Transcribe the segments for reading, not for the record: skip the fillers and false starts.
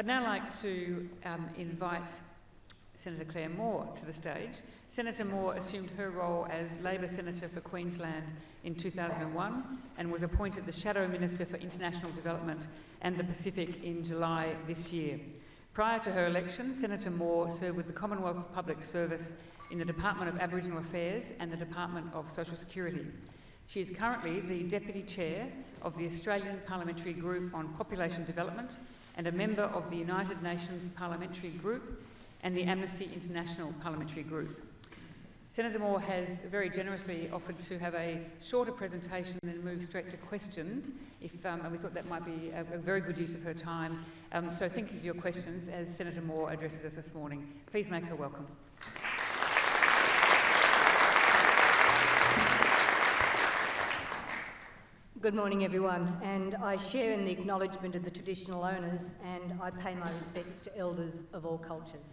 I'd now like to invite Senator Claire Moore to the stage. Senator Moore assumed her role as Labor Senator for Queensland in 2001 and was appointed the Shadow Minister for International Development and the Pacific in July this year. Prior to her election, Senator Moore served with the Commonwealth Public Service in the Department of Aboriginal Affairs and the Department of Social Security. She is currently the Deputy Chair of the Australian Parliamentary Group on Population Development and a member of the United Nations Parliamentary Group and the Amnesty International Parliamentary Group. Senator Moore has very generously offered to have a shorter presentation and then move straight to questions, and we thought that might be a very good use of her time. So think of your questions as Senator Moore addresses us this morning. Please make her welcome. Good morning, everyone, and I share in the acknowledgement of the traditional owners, and I pay my respects to elders of all cultures.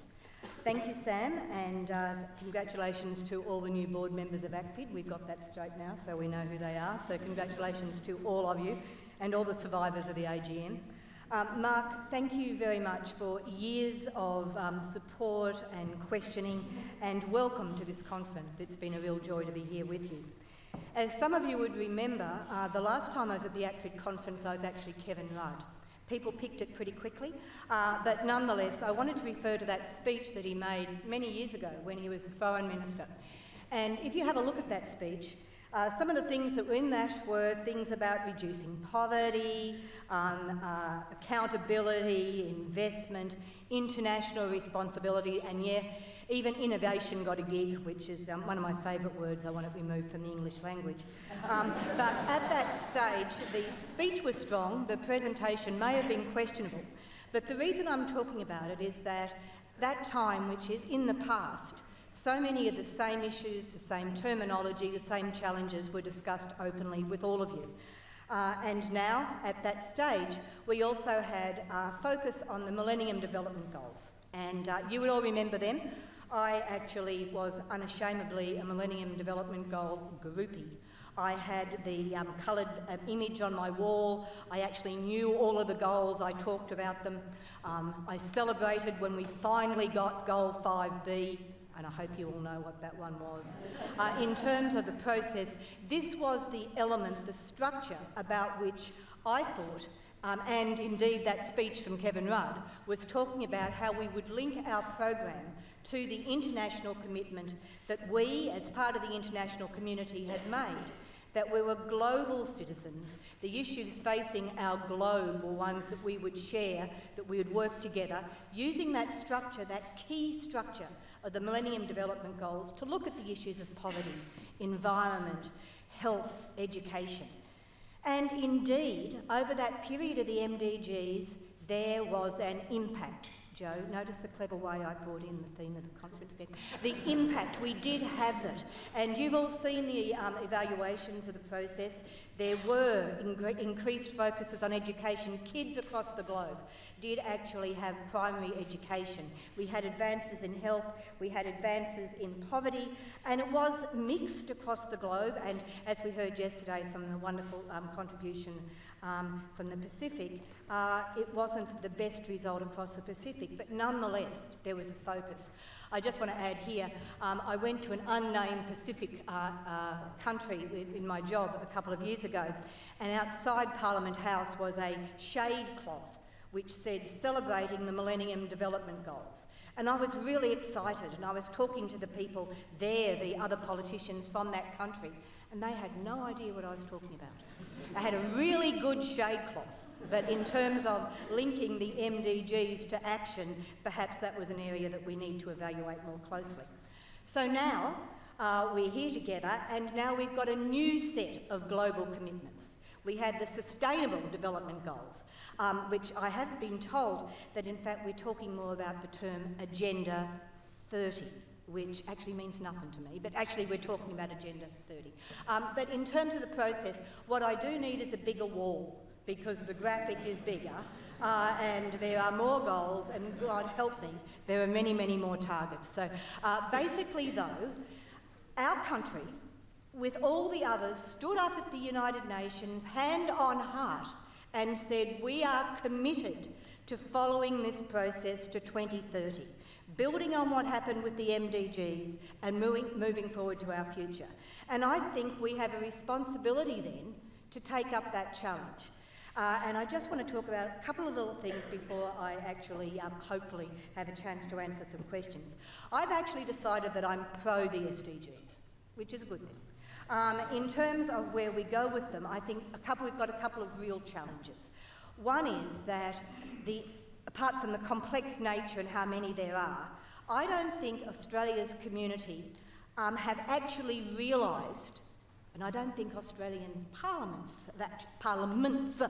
Thank you, Sam, and congratulations to all the new board members of ACFID. We've got that straight now, so we know who they are. So congratulations to all of you and all the survivors of the AGM. Mark, thank you very much for years of support and questioning, and welcome to this conference. It's been a real joy to be here with you. As some of you would remember, the last time I was at the ACFID conference, I was actually Kevin Rudd. People picked it pretty quickly, but nonetheless, I wanted to refer to that speech that he made many years ago when he was the Foreign Minister. And if you have a look at that speech, some of the things that were in that were things about reducing poverty, accountability, investment, international responsibility, and even innovation got a gig, which is one of my favourite words I want it removed from the English language. But at that stage, the speech was strong, the presentation may have been questionable, but the reason I'm talking about it is that time, which is in the past, so many of the same issues, the same terminology, the same challenges were discussed openly with all of you. And now, at that stage, we also had focus on the Millennium Development Goals. And you would all remember them. I actually was unashamedly a Millennium Development Goal groupie. I had the coloured image on my wall. I actually knew all of the goals. I talked about them. I celebrated when we finally got Goal 5B, and I hope you all know what that one was. In terms of the process, this was the element, the structure about which I thought, and indeed that speech from Kevin Rudd, was talking about how we would link our program to the international commitment that we, as part of the international community, had made, that we were global citizens. The issues facing our globe were ones that we would share, that we would work together, using that structure, that key structure of the Millennium Development Goals, to look at the issues of poverty, environment, health, education. And indeed, over that period of the MDGs, there was an impact. Joe, notice the clever way I brought in the theme of the conference there. The impact, we did have that. And you've all seen the evaluations of the process. There were increased focuses on education. Kids across the globe did actually have primary education. We had advances in health, we had advances in poverty, and it was mixed across the globe. And as we heard yesterday from the wonderful contribution from the Pacific, it wasn't the best result across the Pacific, but nonetheless, there was a focus. I just want to add here, I went to an unnamed Pacific country in my job a couple of years ago, and outside Parliament House was a shade cloth which said celebrating the Millennium Development Goals. And I was really excited, and I was talking to the people there, the other politicians from that country, and they had no idea what I was talking about. I had a really good shade cloth, but in terms of linking the MDGs to action, perhaps that was an area that we need to evaluate more closely. So now we're here together, and now we've got a new set of global commitments. We had the Sustainable Development Goals, which I have been told that in fact we're talking more about the term Agenda 30, which actually means nothing to me, but actually we're talking about Agenda 30. But in terms of the process, what I do need is a bigger wall, because the graphic is bigger, and there are more goals, and God help me, there are many, many more targets. So basically though, our country, with all the others, stood up at the United Nations, hand on heart, and said we are committed to following this process to 2030, building on what happened with the MDGs and moving forward to our future. And I think we have a responsibility then to take up that challenge. And I just want to talk about a couple of little things before I actually hopefully have a chance to answer some questions. I've actually decided that I'm pro the SDGs, which is a good thing. In terms of where we go with them, I think we've got a couple of real challenges. One is that apart from the complex nature and how many there are, I don't think Australia's community have actually realised, and I don't think Australians' parliaments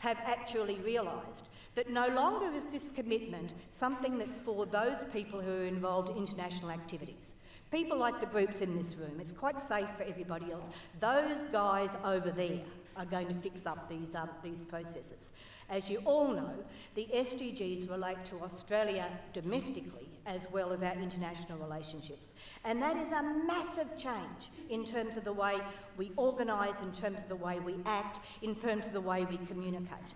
have actually realised, that no longer is this commitment something that's for those people who are involved in international activities. People like the groups in this room, it's quite safe for everybody else. Those guys over there are going to fix up these processes. As you all know, the SDGs relate to Australia domestically as well as our international relationships. And that is a massive change in terms of the way we organise, in terms of the way we act, in terms of the way we communicate.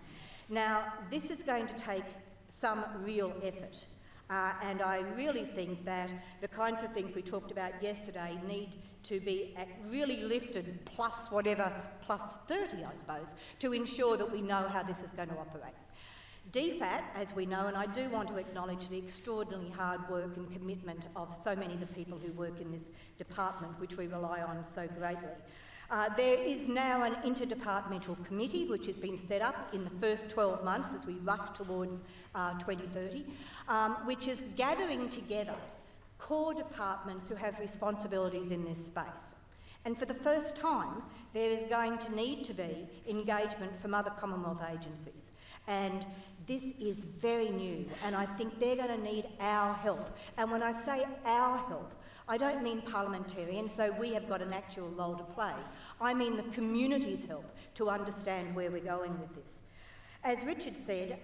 Now, this is going to take some real effort. And I really think that the kinds of things we talked about yesterday need to be really lifted plus 30, I suppose, to ensure that we know how this is going to operate. DFAT, as we know, and I do want to acknowledge the extraordinarily hard work and commitment of so many of the people who work in this department, which we rely on so greatly. There is now an interdepartmental committee which has been set up in the first 12 months as we rush towards 2030, which is gathering together core departments who have responsibilities in this space. And for the first time, there is going to need to be engagement from other Commonwealth agencies. And this is very new, and I think they're going to need our help. And when I say our help, I don't mean parliamentarians, so we have got an actual role to play. I mean the community's help to understand where we're going with this. As Richard said,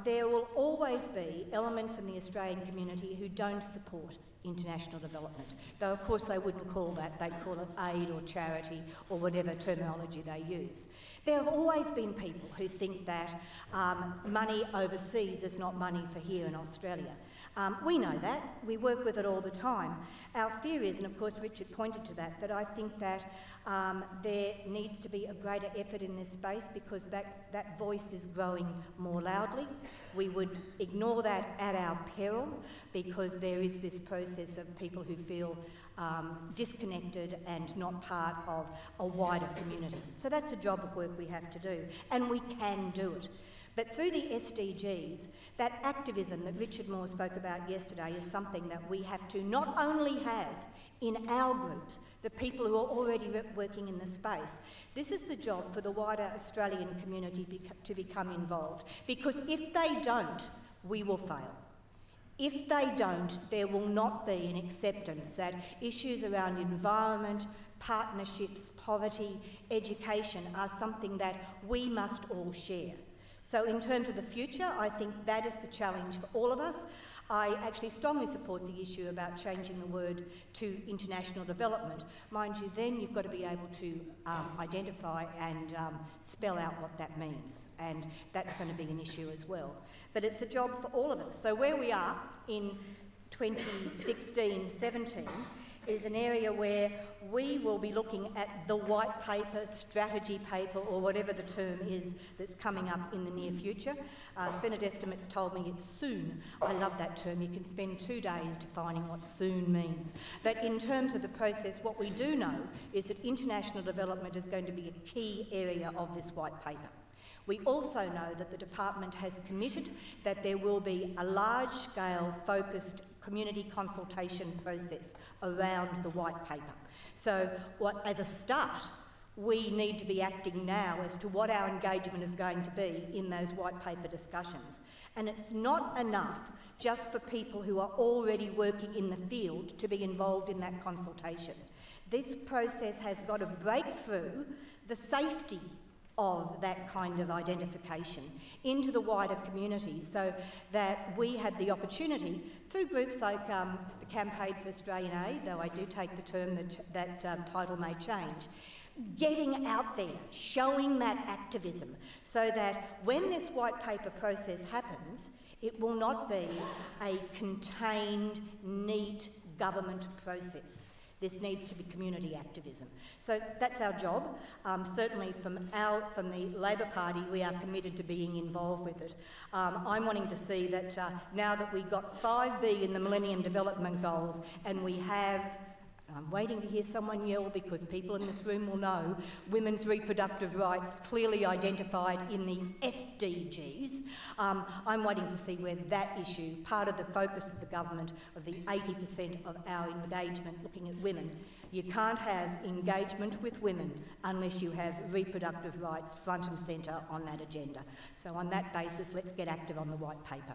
there will always be elements in the Australian community who don't support international development, though of course they wouldn't call that, they'd call it aid or charity or whatever terminology they use. There have always been people who think that money overseas is not money for here in Australia. We know that, we work with it all the time. Our fear is, and of course Richard pointed to that I think that there needs to be a greater effort in this space because that voice is growing more loudly. We would ignore that at our peril because there is this process of people who feel disconnected and not part of a wider community. So that's a job of work we have to do, and we can do it. But through the SDGs, that activism that Richard Moore spoke about yesterday is something that we have to not only have in our groups, the people who are already working in the space. This is the job for the wider Australian community to become involved, because if they don't, we will fail. If they don't, there will not be an acceptance that issues around environment, partnerships, poverty, education are something that we must all share. So in terms of the future, I think that is the challenge for all of us. I actually strongly support the issue about changing the word to international development. Mind you, then you've got to be able to identify and spell out what that means, and that's going to be an issue as well. But it's a job for all of us. So where we are in 2016-17 is an area where we will be looking at the white paper, strategy paper, or whatever the term is that's coming up in the near future. Senate estimates told me it's soon. I love that term. You can spend 2 days defining what soon means. But in terms of the process, what we do know is that international development is going to be a key area of this white paper. We also know that the department has committed that there will be a large-scale focused community consultation process around the white paper. So as a start, we need to be acting now as to what our engagement is going to be in those white paper discussions. And it's not enough just for people who are already working in the field to be involved in that consultation. This process has got to break through the safety of that kind of identification into the wider community so that we have the opportunity through groups like the Campaign for Australian Aid, though I do take the term that title may change, getting out there, showing that activism so that when this white paper process happens, It will not be a contained, neat government process. This needs to be community activism. So that's our job. Certainly from the Labor Party, we are committed to being involved with it. I'm wanting to see that now that we've got 5B in the Millennium Development Goals, and we have, I'm waiting to hear someone yell because people in this room will know, women's reproductive rights clearly identified in the SDGs. I'm waiting to see where that issue, part of the focus of the government, of the 80% of our engagement looking at women, you can't have engagement with women unless you have reproductive rights front and centre on that agenda. So on that basis, let's get active on the white paper.